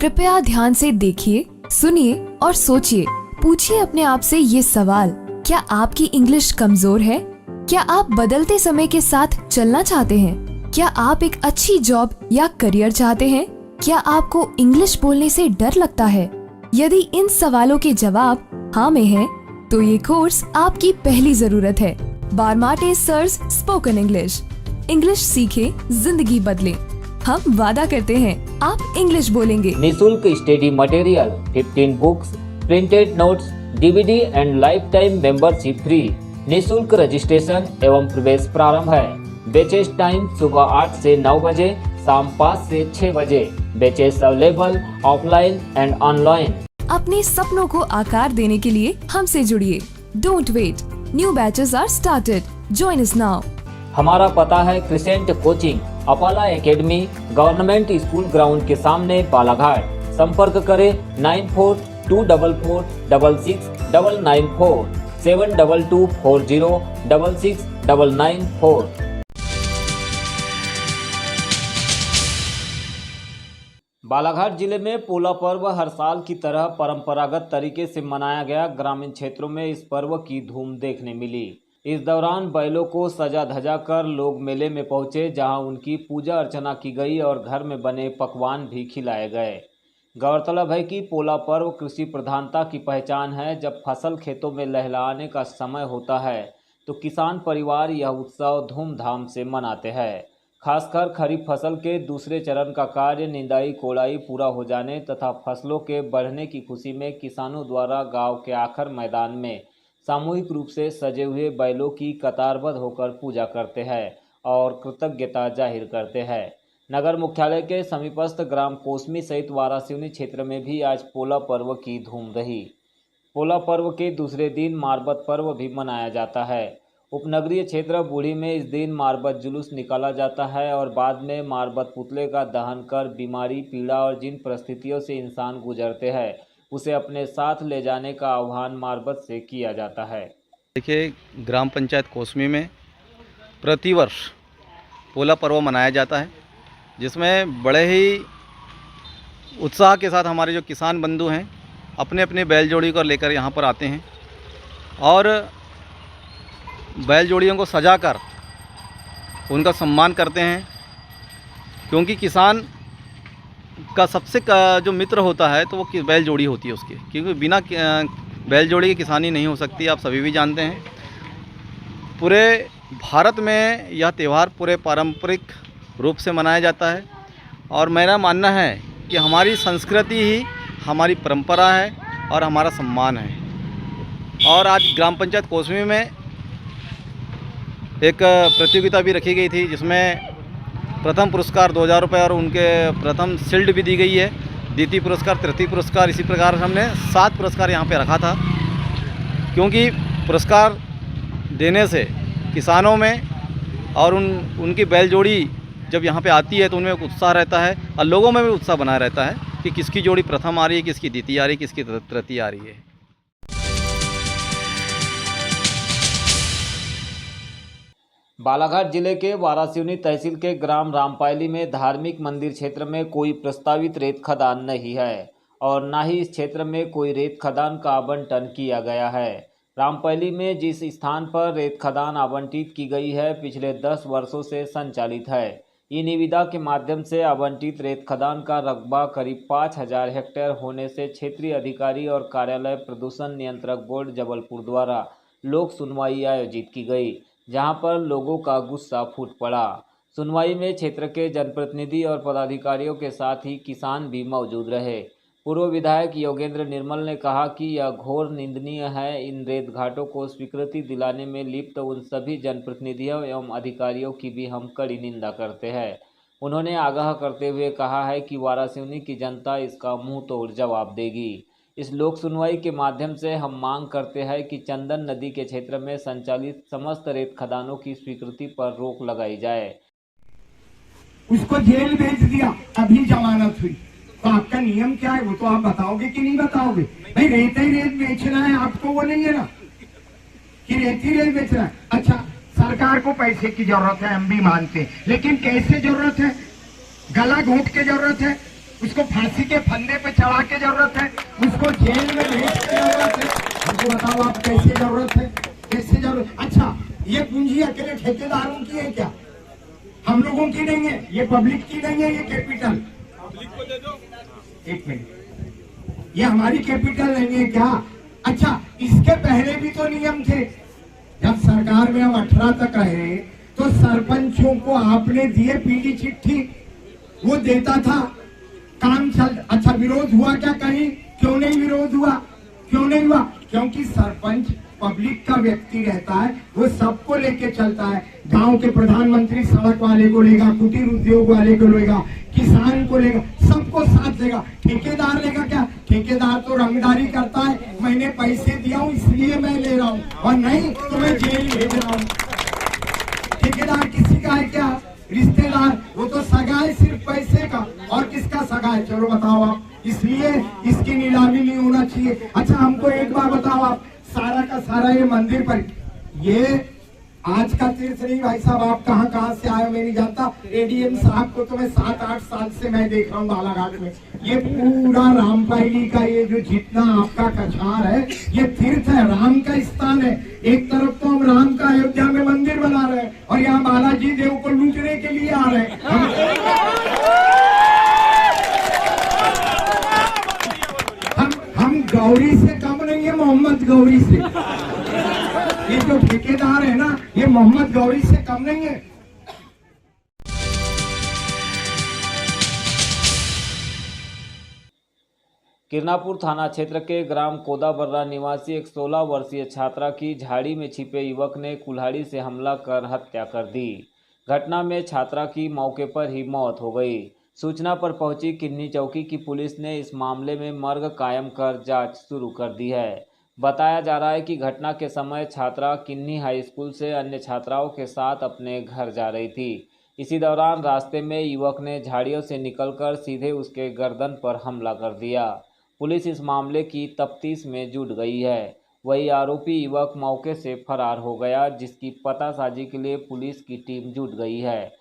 कृपया ध्यान से देखिए, सुनिए और सोचिए। पूछिए अपने आप से ये सवाल, क्या आपकी इंग्लिश कमजोर है? क्या आप बदलते समय के साथ चलना चाहते हैं? क्या आप एक अच्छी जॉब या करियर चाहते हैं? क्या आपको इंग्लिश बोलने से डर लगता है? यदि इन सवालों के जवाब हाँ में हैं, तो ये कोर्स आपकी पहली जरूरत है। Barmate sirs spoken English. English सीखे, जिंदगी बदले। हम वादा करते हैं आप इंग्लिश बोलेंगे। निःशुल्क study material, 15 books, printed notes, DVD and life time membership free. निःशुल्क रजिस्ट्रेशन एवं प्रवेश प्रारंभ है। बैचेस टाइम सुबह 8 से 9 बजे, शाम 5 से 6 बजे। Batches available offline and online. अपने सपनों को आकार देने के लिए हमसे जुड़िए। Don't wait, new batches are started. Join us now. हमारा पता है crescent coaching, Apala academy, government school ground के सामने, बालाघाट। संपर्क करें 9424666994 7224066994। बालाघाट जिले में पोला पर्व हर साल की तरह परंपरागत तरीके से मनाया गया। ग्रामीण क्षेत्रों में इस पर्व की धूम देखने मिली। इस दौरान बैलों को सजा धजा कर लोग मेले में पहुंचे, जहां उनकी पूजा अर्चना की गई और घर में बने पकवान भी खिलाए गए। गौरतलब है कि पोला पर्व कृषि प्रधानता की पहचान है। जब फसल खेतों में लहलहाने का समय होता है तो किसान परिवार यह उत्सव धूमधाम से मनाते हैं। खासकर खरीफ फसल के दूसरे चरण का कार्य निंदाई कोड़ाई पूरा हो जाने तथा फसलों के बढ़ने की खुशी में किसानों द्वारा गांव के आखिर मैदान में सामूहिक रूप से सजे हुए बैलों की कतारबद्ध होकर पूजा करते हैं और कृतज्ञता जाहिर करते हैं। नगर मुख्यालय के समीपस्थ ग्राम कोसमी सहित वारासिवनी क्षेत्र में भी आज पोला पर्व की धूम रही। पोला पर्व के दूसरे दिन मारबत पर्व भी मनाया जाता है। उपनगरीय क्षेत्र बूढ़ी में इस दिन मारबत जुलूस निकाला जाता है और बाद में मारबत पुतले का दहन कर बीमारी, पीड़ा और जिन परिस्थितियों से इंसान गुजरते हैं उसे अपने साथ ले जाने का आह्वान मारबत से किया जाता है। देखिए, ग्राम पंचायत कोसमी में प्रतिवर्ष पोला पर्व मनाया जाता है, जिसमें बड़े ही उत्साह के साथ हमारे जो किसान बंधु हैं अपने अपने बैल जोड़ी को लेकर यहाँ पर आते हैं और बैल जोड़ियों को सजाकर उनका सम्मान करते हैं, क्योंकि किसान का सबसे जो मित्र होता है तो वो बैल जोड़ी होती है उसकी, क्योंकि बिना बैल जोड़ी की किसानी नहीं हो सकती। आप सभी भी जानते हैं, पूरे भारत में यह त्यौहार पूरे पारंपरिक रूप से मनाया जाता है और मेरा मानना है कि हमारी संस्कृति ही हमारी परंपरा है और हमारा सम्मान है। और आज ग्राम पंचायत कोसमी में एक प्रतियोगिता भी रखी गई थी, जिसमें प्रथम पुरस्कार 2000 रुपये और उनके प्रथम शील्ड भी दी गई है। द्वितीय पुरस्कार, तृतीय पुरस्कार, इसी प्रकार हमने 7 पुरस्कार यहाँ पे रखा था, क्योंकि पुरस्कार देने से किसानों में और उनकी बैल जोड़ी जब यहाँ पे आती है तो उनमें उत्साह रहता है और लोगों में भी उत्साह बना रहता है कि किसकी जोड़ी प्रथम आ रही है, किसकी द्वितीय आ रही है, किसकी तृतीय आ रही है। बालाघाट जिले के वारासिवनी तहसील के ग्राम रामपायली में धार्मिक मंदिर क्षेत्र में कोई प्रस्तावित रेत खदान नहीं है और न ही इस क्षेत्र में कोई रेत खदान का आवंटन किया गया है। रामपायली में जिस स्थान पर रेत खदान आवंटित की गई है पिछले 10 वर्षों से संचालित है। ई निविदा के माध्यम से आवंटित रेत खदान का रकबा करीब 5000 हेक्टेयर होने से क्षेत्रीय अधिकारी और कार्यालय प्रदूषण नियंत्रक बोर्ड जबलपुर द्वारा लोक सुनवाई आयोजित की गई, जहां पर लोगों का गुस्सा फूट पड़ा। सुनवाई में क्षेत्र के जनप्रतिनिधि और पदाधिकारियों के साथ ही किसान भी मौजूद रहे। पूर्व विधायक योगेंद्र निर्मल ने कहा कि यह घोर निंदनीय है। इन रेत घाटों को स्वीकृति दिलाने में लिप्त उन सभी जनप्रतिनिधियों एवं अधिकारियों की भी हम कड़ी निंदा करते हैं। उन्होंने आगाह करते हुए कहा है कि वारासिवनी की जनता इसका मुंह तोड़ जवाब देगी। इस लोक सुनवाई के माध्यम से हम मांग करते हैं कि चंदन नदी के क्षेत्र में संचालित समस्त रेत खदानों की स्वीकृति पर रोक लगाई जाए। उसको जेल भेज दिया, अभी जमानत हुई, तो आपका नियम क्या है वो तो आप बताओगे कि नहीं बताओगे? भाई रेत ही रेत बेचना है आपको, वो नहीं है ना कि रेत ही रेत बेचना है। अच्छा, सरकार को पैसे की जरूरत है, हम भी मानते हैं, लेकिन कैसे जरूरत है? गला घोट के जरूरत है, उसको फांसी के फंदे पे चढ़ा के जरूरत है, उसको जेल में भेज के जरूरत है। हमको बताओ आप कैसे जरूरत है, कैसे जरूरत। अच्छा, ये पूंजी अकेले ठेकेदारों की है क्या? हम लोगों की नहीं है, ये पब्लिक की नहीं है, ये कैपिटल। एक मिनट, ये हमारी कैपिटल नहीं है क्या? अच्छा, इसके पहले भी तो नियम थे। जब सरकार में हम 18 तक रहे तो सरपंचों को आपने दिए पीली चिट्ठी, वो देता था, काम चल। अच्छा, विरोध हुआ क्या कहीं? क्यों नहीं विरोध हुआ? क्यों नहीं हुआ? क्योंकि सरपंच पब्लिक का व्यक्ति रहता है, वो सबको लेके चलता है। गांव के प्रधानमंत्री सड़क वाले को लेगा, कुटीर उद्योग वाले को लेगा, किसान को लेगा, सबको साथ लेगा। ठेकेदार लेगा क्या? ठेकेदार तो रंगदारी करता है, मैंने पैसे दिया हूं इसलिए मैं ले रहा हूं, और नहीं तो मैं जेल भेज रहा हूं। ठेकेदार किसी का है क्या? रिश्तेदार, वो तो सगा है सिर्फ पैसे का, और किसका सगा है? चलो बताओ आप। इसलिए इसकी नीलामी नहीं होना चाहिए। अच्छा, हमको एक बार बताओ आप, सारा का सारा ये मंदिर पर, ये आज का तीर्थ नहीं भाई साहब। आप कहाँ से आए हो मैं नहीं जानता। एडीएम साहब को तो मैं 7-8 साल से मैं देख रहा हूँ बालाघाट में। ये पूरा रामपायली का ये जो जितना आपका कछार है, ये तीर्थ है, राम का स्थान है। एक तरफ तो हम राम का अयोध्या में मंदिर बना रहे हैं, और यहाँ बालाजी देव को लूटने के लिए आ रहे हैं। हम गौरी से कम नहीं है, मोहम्मद गौरी से। ये जो ठेकेदार है ना, ये मोहम्मद गौरी से कम नहीं है। किरनापुर थाना क्षेत्र के ग्राम कोदाबर्रा निवासी एक 16 वर्षीय छात्रा की झाड़ी में छिपे युवक ने कुल्हाड़ी से हमला कर हत्या कर दी। घटना में छात्रा की मौके पर ही मौत हो गई। सूचना पर पहुंची किन्नी चौकी की पुलिस ने इस मामले में मर्ग कायम कर जांच शुरू कर दी है। बताया जा रहा है कि घटना के समय छात्रा किन्नी हाई स्कूल से अन्य छात्राओं के साथ अपने घर जा रही थी। इसी दौरान रास्ते में युवक ने झाड़ियों से निकलकर सीधे उसके गर्दन पर हमला कर दिया। पुलिस इस मामले की तफ्तीश में जुट गई है। वही आरोपी युवक मौके से फरार हो गया, जिसकी पतासाजी के लिए पुलिस की टीम जुट गई है।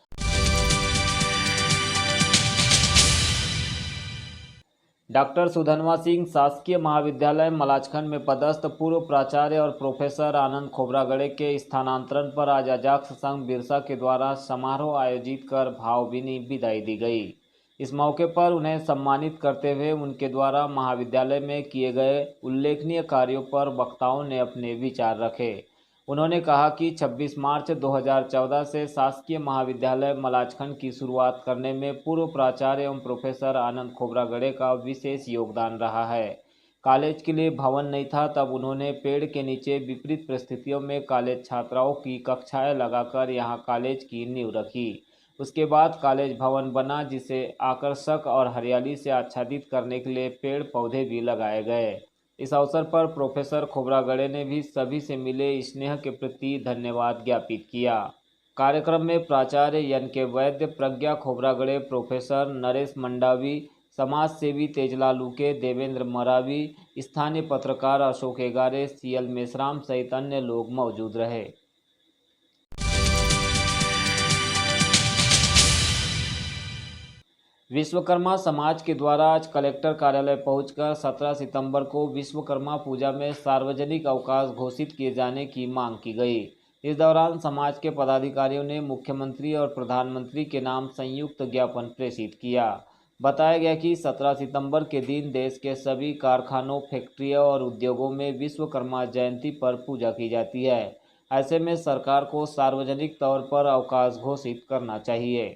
डॉक्टर सुधनवा सिंह शासकीय महाविद्यालय मलाजखंड में पदस्थ पूर्व प्राचार्य और प्रोफेसर आनंद खोबरागड़े के स्थानांतरण पर आज अजाक्स संघ बिरसा के द्वारा समारोह आयोजित कर भावभीनी विदाई दी गई। इस मौके पर उन्हें सम्मानित करते हुए उनके द्वारा महाविद्यालय में किए गए उल्लेखनीय कार्यों पर वक्ताओं ने अपने विचार रखे। उन्होंने कहा कि 26 मार्च 2014 से शासकीय महाविद्यालय मलाजखंड की शुरुआत करने में पूर्व प्राचार्य एवं प्रोफेसर आनंद खोबरागड़े का विशेष योगदान रहा है। कॉलेज के लिए भवन नहीं था, तब उन्होंने पेड़ के नीचे विपरीत परिस्थितियों में कॉलेज छात्राओं की कक्षाएं लगाकर यहां कॉलेज की नींव रखी। उसके बाद कॉलेज भवन बना, जिसे आकर्षक और हरियाली से आच्छादित करने के लिए पेड़ पौधे भी लगाए गए। इस अवसर पर प्रोफेसर खोबरागड़े ने भी सभी से मिले स्नेह के प्रति धन्यवाद ज्ञापित किया। कार्यक्रम में प्राचार्य एन.के. वैद्य, प्रज्ञा खोबरागड़े, प्रोफेसर नरेश मंडावी, समाज सेवी तेजलाल उके, देवेंद्र मरावी, स्थानीय पत्रकार अशोक एगारे, सीएल मेश्राम सहित अन्य लोग मौजूद रहे। विश्वकर्मा समाज के द्वारा आज कलेक्टर कार्यालय पहुंचकर 17 सितंबर को विश्वकर्मा पूजा में सार्वजनिक अवकाश घोषित किए जाने की मांग की गई। इस दौरान समाज के पदाधिकारियों ने मुख्यमंत्री और प्रधानमंत्री के नाम संयुक्त ज्ञापन प्रेषित किया। बताया गया कि 17 सितंबर के दिन देश के सभी कारखानों, फैक्ट्रियों और उद्योगों में विश्वकर्मा जयंती पर पूजा की जाती है। ऐसे में सरकार को सार्वजनिक तौर पर अवकाश घोषित करना चाहिए।